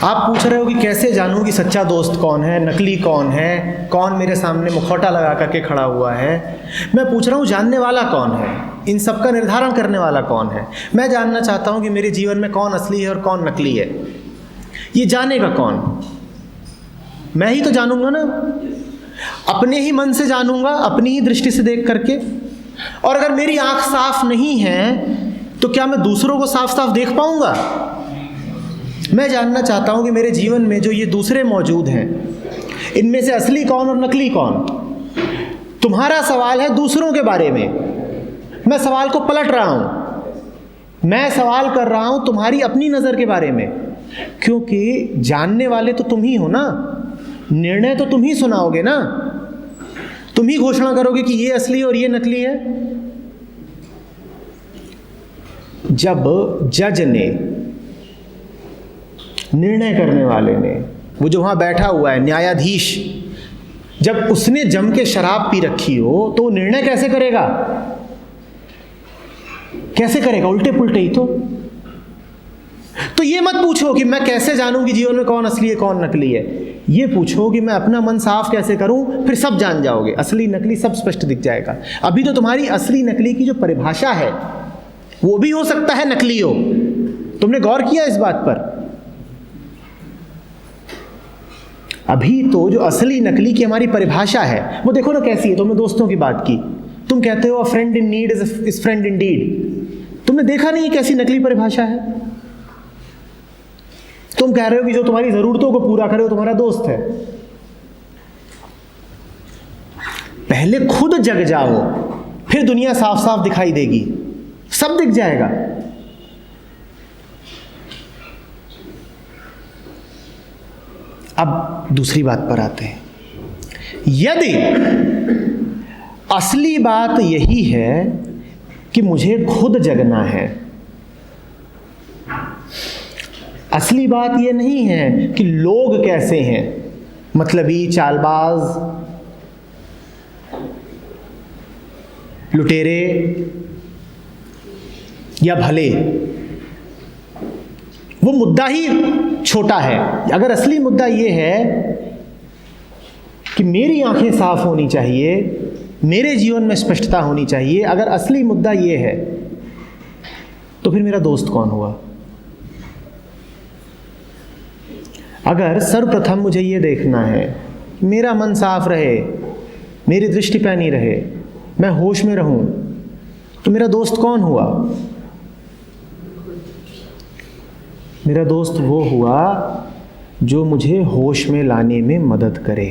आप पूछ रहे हो कि कैसे जानूं कि सच्चा दोस्त कौन है, नकली कौन है, कौन मेरे सामने मुखौटा लगा करके खड़ा हुआ है। मैं पूछ रहा हूँ जानने वाला कौन है, इन सब का निर्धारण करने वाला कौन है। मैं जानना चाहता हूँ कि मेरे जीवन में कौन असली है और कौन नकली है। ये जानेगा कौन? मैं ही तो जानूंगा ना, अपने ही मन से जानूंगा, अपनी ही दृष्टि से देख करके। और अगर मेरी आंख साफ नहीं है तो क्या मैं दूसरों को साफ साफ देख पाऊंगा? मैं जानना चाहता हूं कि मेरे जीवन में जो ये दूसरे मौजूद हैं, इनमें से असली कौन और नकली कौन। तुम्हारा सवाल है दूसरों के बारे में, मैं सवाल को पलट रहा हूं। मैं सवाल कर रहा हूं तुम्हारी अपनी नजर के बारे में, क्योंकि जानने वाले तो तुम ही हो ना, निर्णय तो तुम ही सुनाओगे ना, तुम ही घोषणा करोगे कि ये असली और ये नकली है। जब जज ने, निर्णय करने वाले ने, वो जो वहां बैठा हुआ है न्यायाधीश, जब उसने जम के शराब पी रखी हो तो वो निर्णय कैसे करेगा? कैसे करेगा? उल्टे पुल्टे ही तो ये मत पूछो कि मैं कैसे जानूं कि जीवन में कौन असली है कौन नकली है। ये पूछो कि मैं अपना मन साफ कैसे करूं, फिर सब जान जाओगे, असली नकली सब स्पष्ट दिख जाएगा। अभी तो तुम्हारी असली नकली की जो परिभाषा है वो भी हो सकता है नकली हो। तुमने गौर किया इस बात पर? अभी तो जो असली नकली की हमारी परिभाषा है वो देखो ना कैसी है। तुमने दोस्तों की बात की, तुम कहते हो a friend in need is friend in deed. तुमने देखा नहीं कैसी नकली परिभाषा है। तुम कह रहे हो कि जो तुम्हारी जरूरतों को पूरा करे वो तुम्हारा दोस्त है। पहले खुद जग जाओ, फिर दुनिया साफ साफ दिखाई देगी, सब दिख जाएगा। अब दूसरी बात पर आते हैं। यदि असली बात यही है कि मुझे खुद जगना है, असली बात यह नहीं है कि लोग कैसे हैं, मतलबी, चालबाज, लुटेरे या भले, वो मुद्दा ही छोटा है। अगर असली मुद्दा यह है कि मेरी आंखें साफ होनी चाहिए, मेरे जीवन में स्पष्टता होनी चाहिए, अगर असली मुद्दा यह है तो फिर मेरा दोस्त कौन हुआ? अगर सर्वप्रथम मुझे ये देखना है कि मेरा मन साफ रहे, मेरी दृष्टि पैनी रहे, मैं होश में रहूं, तो मेरा दोस्त कौन हुआ? मेरा दोस्त वो हुआ जो मुझे होश में लाने में मदद करे।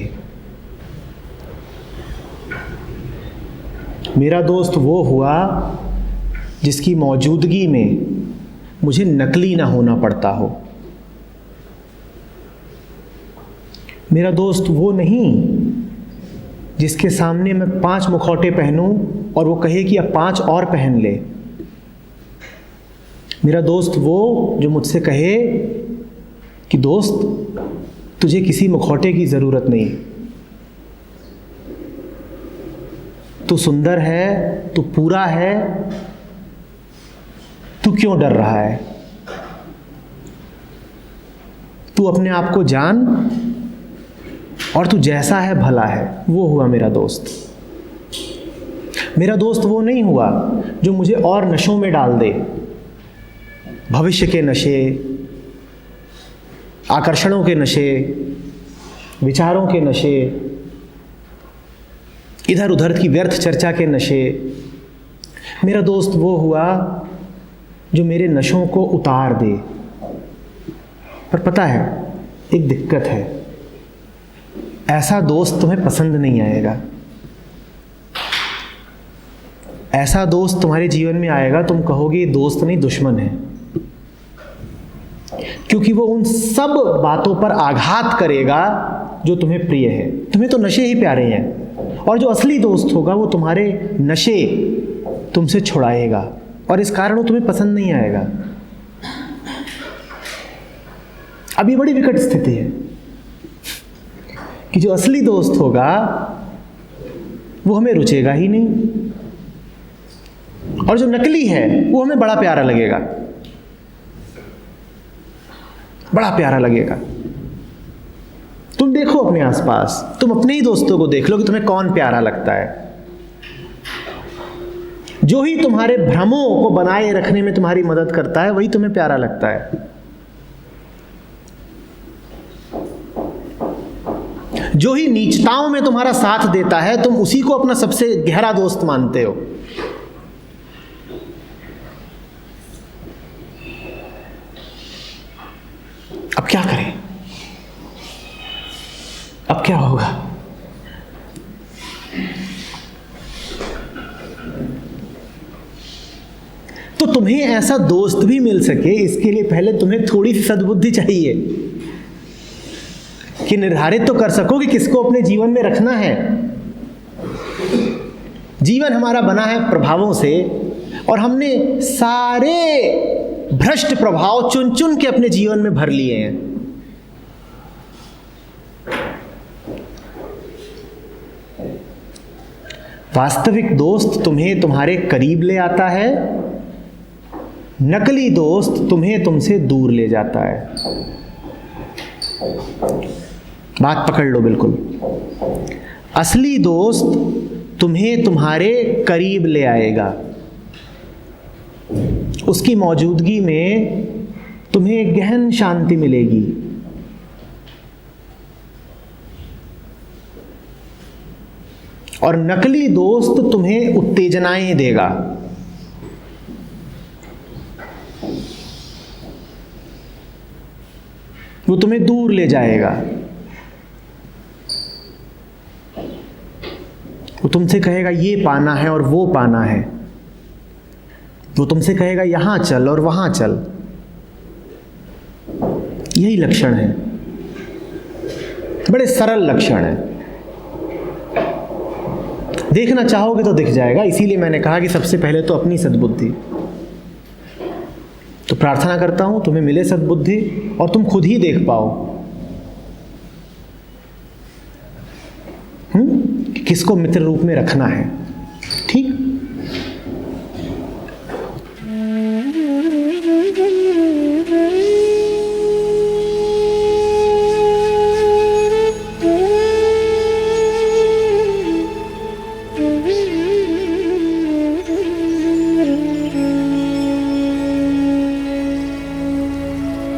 मेरा दोस्त वो हुआ जिसकी मौजूदगी में मुझे नकली ना होना पड़ता हो। मेरा दोस्त वो नहीं जिसके सामने मैं 5 मुखौटे पहनूं और वो कहे कि अब 5 और पहन ले। मेरा दोस्त वो जो मुझसे कहे कि दोस्त तुझे किसी मुखौटे की ज़रूरत नहीं, तू सुंदर है, तू पूरा है, तू क्यों डर रहा है, तू अपने आप को जान और तू जैसा है भला है। वो हुआ मेरा दोस्त। मेरा दोस्त वो नहीं हुआ जो मुझे और नशों में डाल दे, भविष्य के नशे, आकर्षणों के नशे, विचारों के नशे, इधर उधर की व्यर्थ चर्चा के नशे। मेरा दोस्त वो हुआ जो मेरे नशों को उतार दे। पर पता है एक दिक्कत है, ऐसा दोस्त तुम्हें पसंद नहीं आएगा। ऐसा दोस्त तुम्हारे जीवन में आएगा, तुम कहोगे ये दोस्त नहीं दुश्मन है, क्योंकि वो उन सब बातों पर आघात करेगा जो तुम्हें प्रिय है। तुम्हें तो नशे ही प्यारे हैं, और जो असली दोस्त होगा वो तुम्हारे नशे तुमसे छुड़ाएगा, और इस कारण वो तुम्हें पसंद नहीं आएगा। अब ये बड़ी विकट स्थिति है कि जो असली दोस्त होगा वो हमें रुचेगा ही नहीं, और जो नकली है वो हमें बड़ा प्यारा लगेगा। बड़ा प्यारा लगेगा। तुम देखो अपने आसपास, तुम अपने ही दोस्तों को देख लो कि तुम्हें कौन प्यारा लगता है। जो ही तुम्हारे भ्रमों को बनाए रखने में तुम्हारी मदद करता है वही तुम्हें प्यारा लगता है। जो ही नीचताओं में तुम्हारा साथ देता है तुम उसी को अपना सबसे गहरा दोस्त मानते हो। अब क्या करें? अब क्या होगा? तो तुम्हें ऐसा दोस्त भी मिल सके इसके लिए पहले तुम्हें थोड़ी सी सद्बुद्धि चाहिए कि निर्धारित तो कर सको कि किसको अपने जीवन में रखना है। जीवन हमारा बना है प्रभावों से और हमने सारे भ्रष्ट प्रभाव चुन चुन के अपने जीवन में भर लिए हैं। वास्तविक दोस्त तुम्हें तुम्हारे करीब ले आता है, नकली दोस्त तुम्हें तुमसे दूर ले जाता है। बात पकड़ लो बिल्कुल। असली दोस्त तुम्हें तुम्हारे करीब ले आएगा, उसकी मौजूदगी में तुम्हें गहन शांति मिलेगी। और नकली दोस्त तुम्हें उत्तेजनाएं देगा। वो तुम्हें दूर ले जाएगा। वो तुमसे कहेगा ये पाना है और वो पाना है। वो तुमसे कहेगा यहां चल और वहां चल। यही लक्षण है, बड़े सरल लक्षण है। देखना चाहोगे तो दिख जाएगा। इसीलिए मैंने कहा कि सबसे पहले तो अपनी सद्बुद्धि। तो प्रार्थना करता हूं तुम्हें मिले सद्बुद्धि और तुम खुद ही देख पाओ कि किसको मित्र रूप में रखना है। ठीक।